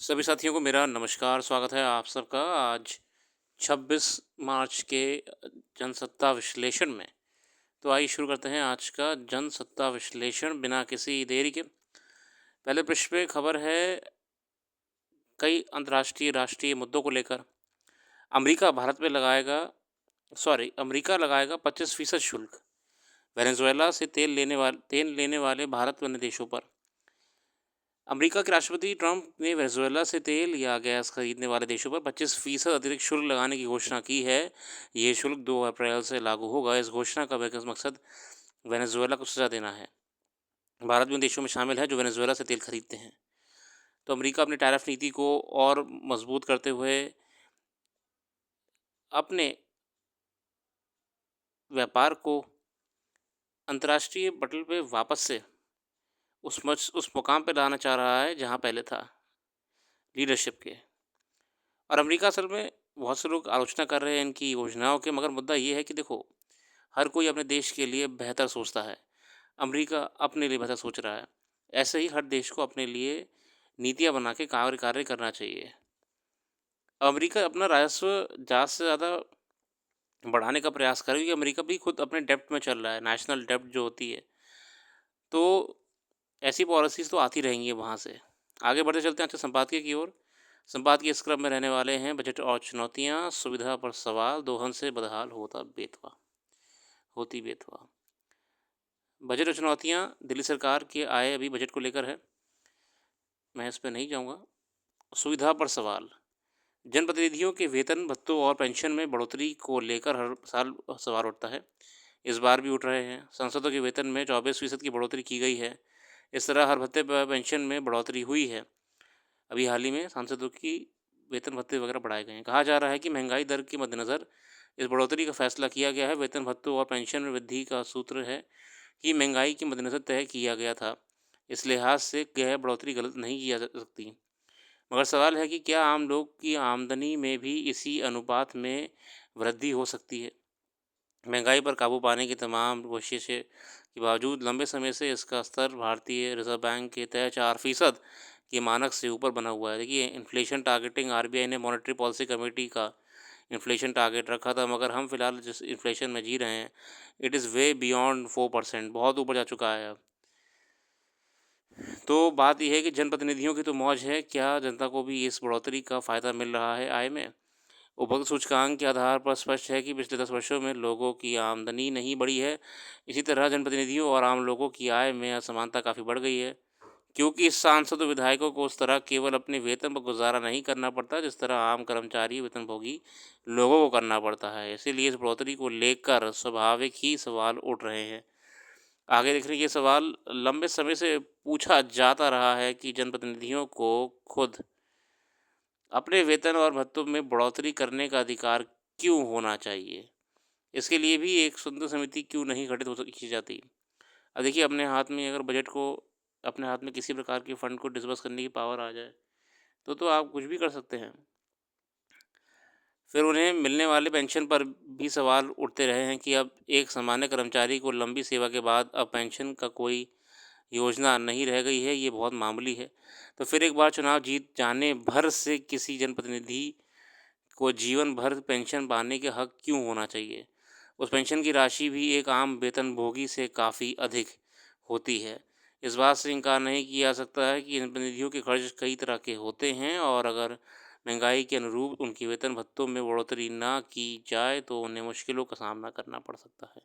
सभी साथियों को मेरा नमस्कार, स्वागत है आप सबका आज 26 मार्च के जनसत्ता विश्लेषण में। तो आइए शुरू करते हैं आज का जनसत्ता विश्लेषण बिना किसी देरी के। पहले पृष्ठ पे खबर है कई अंतर्राष्ट्रीय राष्ट्रीय मुद्दों को लेकर। अमेरिका भारत पे लगाएगा अमेरिका लगाएगा 25% शुल्क। वेनेजुएला से तेल लेने वाले भारत व अन्य देशों पर। अमेरिका के राष्ट्रपति ट्रंप ने वेनेजुएला से तेल या गैस खरीदने वाले देशों पर 25% अतिरिक्त शुल्क लगाने की घोषणा की है। ये शुल्क 2 अप्रैल से लागू होगा। इस घोषणा का मकसद वेनेजुएला को सजा देना है। भारत भी उन देशों में शामिल है जो वेनेजुएला से तेल खरीदते हैं। तो अमेरिका अपनी टैरिफ नीति को और मजबूत करते हुए अपने व्यापार को अंतर्राष्ट्रीय पटल पे वापस से उस मुकाम पे लाना चाह रहा है जहाँ पहले था, लीडरशिप के। और अमेरिका असल में बहुत से लोग आलोचना कर रहे हैं इनकी योजनाओं के, मगर मुद्दा ये है कि देखो, हर कोई अपने देश के लिए बेहतर सोचता है। अमेरिका अपने लिए बेहतर सोच रहा है। ऐसे ही हर देश को अपने लिए नीतियाँ बना के कार्य करना चाहिए। अमेरिका अपना राजस्व ज़्यादा से ज़्यादा बढ़ाने का प्रयास करे, क्योंकि अमेरिका भी खुद अपने डेब्ट में चल रहा है, नेशनल डेब्ट जो होती है। तो ऐसी पॉलिसीज़ तो आती रहेंगी वहाँ से। आगे बढ़ते चलते हैं अच्छा संपादकीय की ओर। संपादकीय इस क्रम में रहने वाले हैं बजट और चुनौतियाँ, सुविधा पर सवाल, दोहन से बदहाल होती बेतवा। बजट और चुनौतियाँ, दिल्ली सरकार के आए अभी बजट को लेकर है, मैं इस पे नहीं जाऊँगा। सुविधा पर सवाल, जनप्रतिनिधियों के वेतन भत्तों और पेंशन में बढ़ोतरी को लेकर हर साल सवाल उठता है। इस बार भी उठ रहे हैं। सांसदों के वेतन में 24% की बढ़ोतरी की गई है। इस तरह हर भत्ते व पेंशन में बढ़ोतरी हुई है। अभी हाल ही में सांसदों की वेतन भत्ते वगैरह बढ़ाए गए हैं। कहा जा रहा है कि महंगाई दर के मद्देनज़र इस बढ़ोतरी का फैसला किया गया है। वेतन भत्तों और पेंशन में वृद्धि का सूत्र है कि महंगाई के मद्देनज़र तय किया गया था। इस लिहाज से यह बढ़ोतरी गलत नहीं की जा सकती। मगर सवाल है कि क्या आम लोग की आमदनी में भी इसी अनुपात में वृद्धि हो सकती है? महंगाई पर काबू पाने की तमाम कोशिशें के बावजूद लंबे समय से इसका स्तर भारतीय रिजर्व बैंक के तय 4% के मानक से ऊपर बना हुआ है। देखिए, इन्फ्लेशन टारगेटिंग आरबीआई ने मॉनेटरी पॉलिसी कमेटी का इन्फ्लेशन टारगेट रखा था, मगर हम फिलहाल जिस इन्फ्लेशन में जी रहे हैं, इट इज़ वे बियॉन्ड 4%, बहुत ऊपर जा चुका है अब। तो बात यह है कि जनप्रतिनिधियों की तो मौज है, क्या जनता को भी इस बढ़ोतरी का फ़ायदा मिल रहा है आय में? उपभोक्ता सूचकांक के आधार पर स्पष्ट है कि पिछले 10 वर्षों में लोगों की आमदनी नहीं बढ़ी है। इसी तरह जनप्रतिनिधियों और आम लोगों की आय में असमानता काफ़ी बढ़ गई है, क्योंकि इस सांसद विधायकों को उस तरह केवल अपने वेतन पर गुजारा नहीं करना पड़ता जिस तरह आम कर्मचारी वेतनभोगी लोगों को करना पड़ता है। इसीलिए इस बढ़ोतरी को लेकर स्वाभाविक ही सवाल उठ रहे हैं। आगे देख रहे ये सवाल लंबे समय से पूछा जाता रहा है कि जनप्रतिनिधियों को खुद अपने वेतन और भत्तों में बढ़ोतरी करने का अधिकार क्यों होना चाहिए? इसके लिए भी एक स्वतंत्र समिति क्यों नहीं गठित की जाती? अब देखिए, अपने हाथ में किसी प्रकार के फंड को डिसबर्स करने की पावर आ जाए, तो आप कुछ भी कर सकते हैं। फिर उन्हें मिलने वाले पेंशन पर भी सवाल उठते रहे हैं कि अब एक सामान्य कर्मचारी को लंबी सेवा के बाद अब पेंशन का कोई योजना नहीं रह गई है, ये बहुत मामूली है। तो फिर एक बार चुनाव जीत जाने भर से किसी जनप्रतिनिधि को जीवन भर पेंशन पाने के हक क्यों होना चाहिए? उस पेंशन की राशि भी एक आम वेतनभोगी से काफ़ी अधिक होती है। इस बात से इनकार नहीं किया जा सकता है कि जनप्रतिनिधियों के खर्च कई तरह के होते हैं, और अगर महंगाई के अनुरूप उनके वेतन भत्तों में बढ़ोतरी ना की जाए तो उन्हें मुश्किलों का सामना करना पड़ सकता है।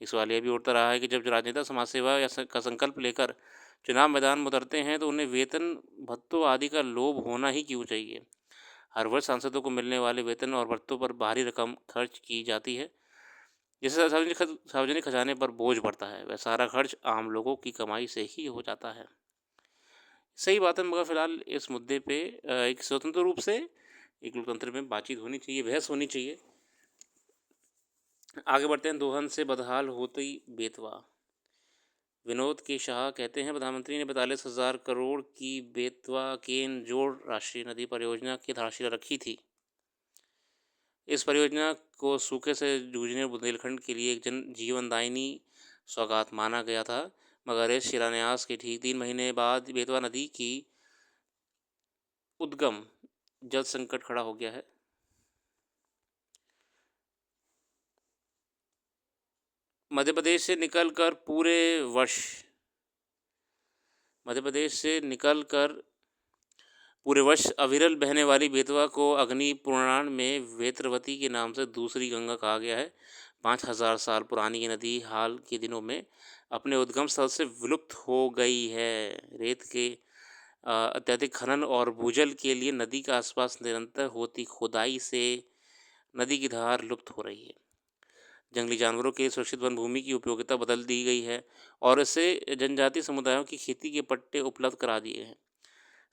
इस सवाल यह भी उठता रहा है कि जब राजनेता समाज सेवा का संकल्प लेकर चुनाव मैदान में उतरते हैं, तो उन्हें वेतन भत्तों आदि का लोभ होना ही क्यों चाहिए? हर वर्ष सांसदों को मिलने वाले वेतन और भत्तों पर भारी रकम खर्च की जाती है, जिससे सार्वजनिक खजाने पर बोझ पड़ता है। वह सारा खर्च आम लोगों की कमाई से ही हो जाता है। सही बात है, मगर फिलहाल इस मुद्दे पे एक स्वतंत्र रूप से एक लोकतंत्र में बातचीत होनी चाहिए, बहस होनी चाहिए। आगे बढ़ते हैं, दोहन से बदहाल होती बेतवा। विनोद के शाह कहते हैं, प्रधानमंत्री ने 42,000 करोड़ की बेतवा केन जोड़ राष्ट्रीय नदी परियोजना की आधारशिला रखी थी। इस परियोजना को सूखे से जूझने बुंदेलखंड के लिए एक जन जीवनदायिनी सौगात माना गया था, मगर इस शिलान्यास के ठीक 3 महीने बाद बेतवा नदी की उद्गम जल संकट खड़ा हो गया है। मध्य प्रदेश से निकलकर पूरे वर्ष मध्य प्रदेश से निकलकर पूरे वर्ष अविरल बहने वाली बेतवा को अग्नि पुराण में वेत्रवती के नाम से दूसरी गंगा कहा गया है। 5,000 साल पुरानी ये नदी हाल के दिनों में अपने उद्गम स्थल से विलुप्त हो गई है। रेत के अत्यधिक खनन और भूजल के लिए नदी के आसपास निरंतर होती खुदाई से नदी की धार लुप्त हो रही है। जंगली जानवरों के सुरक्षित वन भूमि की उपयोगिता बदल दी गई है और इससे जनजातीय समुदायों की खेती के पट्टे उपलब्ध करा दिए हैं।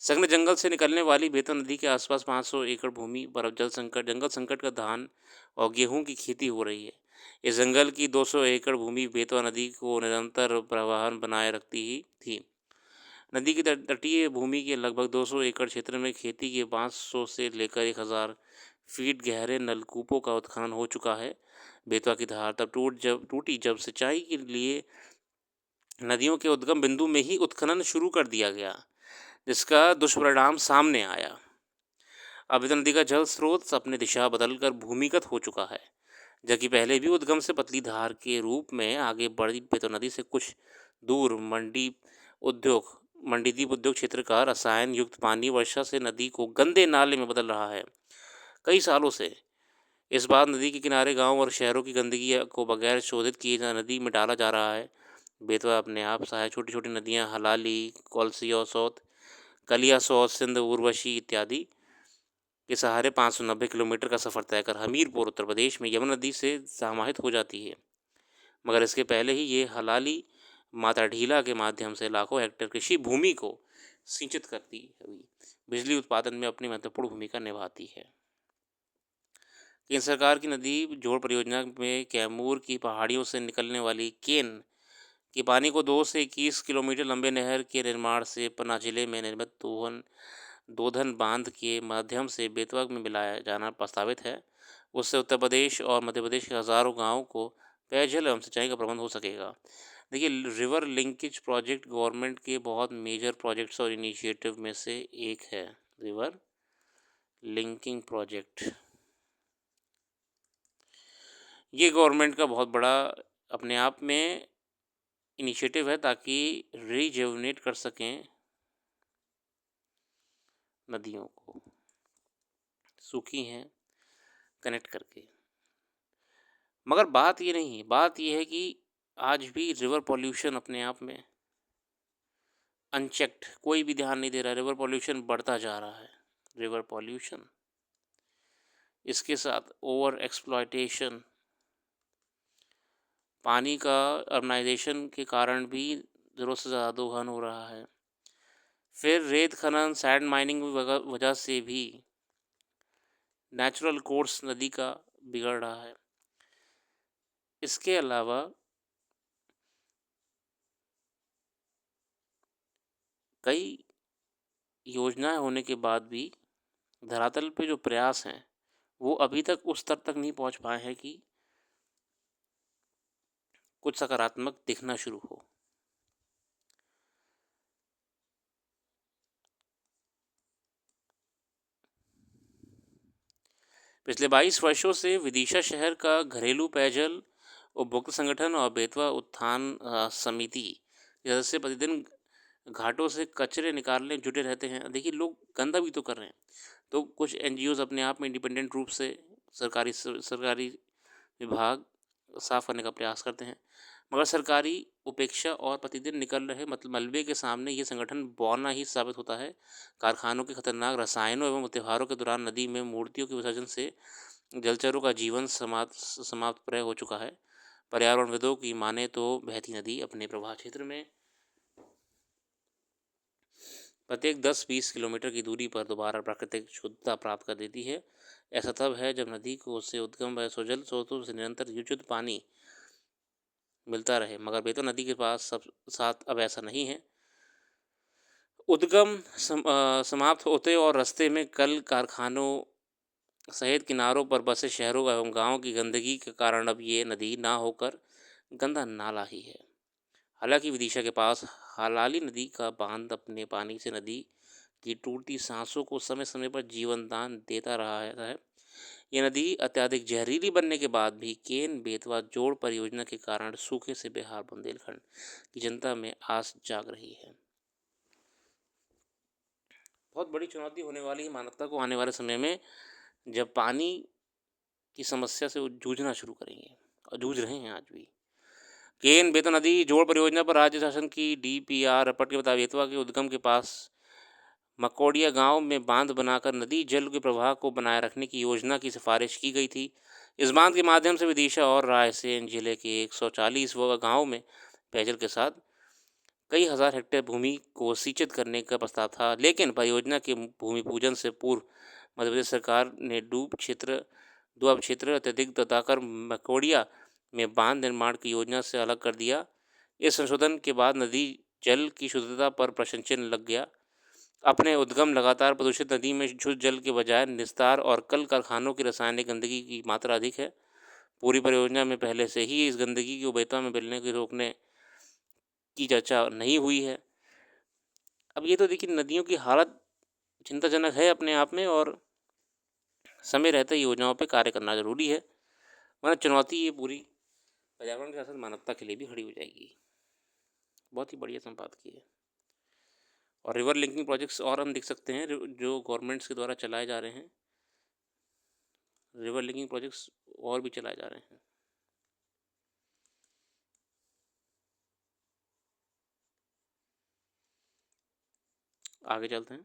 सघन जंगल से निकलने वाली बेतवा नदी के आसपास 500 एकड़ भूमि पर अब जंगल संकट का धान और गेहूं की खेती हो रही है। इस जंगल की 200 एकड़ भूमि बेतवा नदी को निरंतर प्रवाहन बनाए रखती ही थी। नदी की तटीय भूमि के लगभग 200 एकड़ क्षेत्र में खेती के 500 से लेकर 1,000 फीट गहरे नलकूपों का उत्खनन हो चुका है। बेतवा की धार तब टूटी जब सिंचाई के लिए नदियों के उद्गम बिंदु में ही उत्खनन शुरू कर दिया गया, जिसका दुष्परिणाम सामने आया। अब इस नदी का जल स्रोत अपनी दिशा बदलकर भूमिगत हो चुका है, जबकि पहले भी उद्गम से पतली धार के रूप में आगे बढ़ी बेतवा नदी से कुछ दूर मंडीदीप उद्योग क्षेत्र का रसायन युक्त पानी वर्षा से नदी को गंदे नाले में बदल रहा है। कई सालों से इस बार नदी के किनारे गांव और शहरों की गंदगी को बगैर शोधित किए नदी में डाला जा रहा है। बेतवा अपने आप सहायक छोटी छोटी नदियां हलाली, कोलसी और सौत, कलिया सौत, सिंध, उर्वशी इत्यादि के सहारे 590 किलोमीटर का सफ़र तय कर हमीरपुर उत्तर प्रदेश में यमुना नदी से समाहित हो जाती है। मगर इसके पहले ही ये हलाली माता ढीला के माध्यम से लाखों हेक्टेयर कृषि भूमि को सिंचित करती हुई बिजली उत्पादन में अपनी महत्वपूर्ण भूमिका निभाती है। केंद्र सरकार की नदी जोड़ परियोजना में कैमूर की पहाड़ियों से निकलने वाली केन के पानी को 2 से 21 किलोमीटर लंबे नहर के निर्माण से पन्ना जिले में निर्मित दोधन बांध के माध्यम से बेतवा में मिलाया जाना प्रस्तावित है। उससे उत्तर प्रदेश और मध्य प्रदेश के हज़ारों गाँव को पेयजल एवं सिंचाई का प्रबंध हो सकेगा। देखिए, रिवर लिंकेज प्रोजेक्ट गवर्नमेंट के बहुत मेजर प्रोजेक्ट्स और इनिशिएटिव में से एक है। रिवर लिंकिंग प्रोजेक्ट ये गवर्नमेंट का बहुत बड़ा अपने आप में इनिशिएटिव है ताकि रिजुवनेट कर सकें नदियों को, सूखी हैं कनेक्ट करके। मगर बात ये नहीं, बात ये है कि आज भी रिवर पॉल्यूशन अपने आप में अनचेक्ड, कोई भी ध्यान नहीं दे रहा। रिवर पॉल्यूशन बढ़ता जा रहा है। रिवर पॉल्यूशन, इसके साथ ओवर एक्सप्लॉयटेशन, पानी का अर्बनाइजेशन के कारण भी ज़रूरत से ज़्यादा दोहन हो रहा है। फिर रेत खनन, सैंड माइनिंग वजह से भी नेचुरल कोर्स नदी का बिगड़ रहा है। इसके अलावा कई योजनाएं होने के बाद भी धरातल पे जो प्रयास हैं वो अभी तक उस स्तर तक नहीं पहुंच पाए हैं कि कुछ सकारात्मक दिखना शुरू हो। पिछले 22 वर्षों से विदिशा शहर का घरेलू पेयजल उपभोक्ता संगठन और बेतवा उत्थान समिति के सदस्य प्रतिदिन घाटों से कचरे निकालने जुटे रहते हैं। देखिए, लोग गंदा भी तो कर रहे हैं, तो कुछ एनजीओज अपने आप में इंडिपेंडेंट रूप से सरकारी विभाग साफ करने का प्रयास करते हैं, मगर सरकारी उपेक्षा और प्रतिदिन निकल रहे मलबे के सामने ये संगठन बौना ही साबित होता है। कारखानों के खतरनाक रसायनों एवं त्योहारों के दौरान नदी में मूर्तियों के विसर्जन से जलचरों का जीवन समाप्त प्राय हो चुका है। पर्यावरणविदों की माने तो बहती नदी अपने प्रवाह क्षेत्र में प्रत्येक 10-20 किलोमीटर की दूरी पर दोबारा प्राकृतिक शुद्धता प्राप्त कर देती है। ऐसा तब है जब नदी को उससे उद्गम व स्वजल स्रोतों से निरंतर शुद्ध पानी मिलता रहे, मगर बेतवा नदी के पास साथ अब ऐसा नहीं है। उद्गम समाप्त होते और रास्ते में कल कारखानों सहित किनारों पर बसे शहरों एवं गाँव की गंदगी के कारण अब ये नदी ना होकर गंदा नाला ही है। हालांकि विदिशा के पास हलाली नदी का बांध अपने पानी से नदी की टूटती सांसों को समय समय पर जीवन दान देता रहा है। ये नदी अत्यधिक जहरीली बनने के बाद भी केन बेतवा जोड़ परियोजना के कारण सूखे से बेहाल बुंदेलखंड की जनता में आस जाग रही है। बहुत बड़ी चुनौती होने वाली है मानवता को आने वाले समय में, जब पानी की समस्या से वो जूझना शुरू करेंगे, और जूझ रहे हैं आज भी। केन बेतवा नदी जोड़ परियोजना पर राज्य शासन की डीपीआर रपट के मुताबिक बेतवा के उद्गम के पास मकोड़िया गांव में बांध बनाकर नदी जल के प्रवाह को बनाए रखने की योजना की सिफारिश की गई थी। इस बांध के माध्यम से विदिशा और रायसेन जिले के 140 गांव में पेयजल के साथ कई हजार हेक्टेयर भूमि को सिंचित करने का प्रस्ताव था, लेकिन परियोजना के भूमि पूजन से पूर्व मध्य प्रदेश सरकार ने दुआब क्षेत्र अत्यधिक बताकर मकोड़िया में बांध निर्माण की योजना से अलग कर दिया। इस संशोधन के बाद नदी जल की शुद्धता पर प्रश्न चिन्ह लग गया। अपने उद्गम लगातार प्रदूषित नदी में शुद्ध जल के बजाय निस्तार और कल कारखानों की रासायनिक गंदगी की मात्रा अधिक है। पूरी परियोजना में पहले से ही इस गंदगी को बेतवा में मिलने की रोकने की चर्चा नहीं हुई है। अब ये तो देखिए, नदियों की हालत चिंताजनक है अपने आप में, और समय रहते योजनाओं पर कार्य करना जरूरी है, वरना चुनौती ये पूरी पर्यावरण के साथ साथ मानवता के लिए भी खड़ी हो जाएगी। बहुत ही बढ़िया संपादकीय है। और रिवर लिंकिंग प्रोजेक्ट्स और हम देख सकते हैं जो गवर्नमेंट्स के द्वारा चलाए जा रहे हैं। रिवर लिंकिंग प्रोजेक्ट्स और भी चलाए जा रहे हैं। आगे चलते हैं।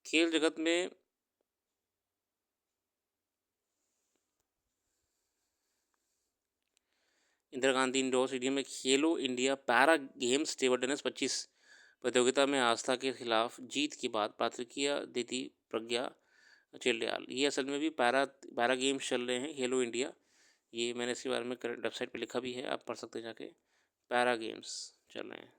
खेल जगत में इंदिरा गांधी इंडोर स्टेडियम में खेलो India para games table tennis 25 प्रतियोगिता में आस्था के खिलाफ जीत के बाद प्रतिक्रिया देती प्रज्ञा चिल्डियाल। ये असल में भी पैरा गेम्स चल रहे हैं, खेलो इंडिया। ये मैंने इसके बारे में वेबसाइट पे लिखा भी है, आप पढ़ सकते हैं जाके। पैरा गेम्स चल रहे हैं।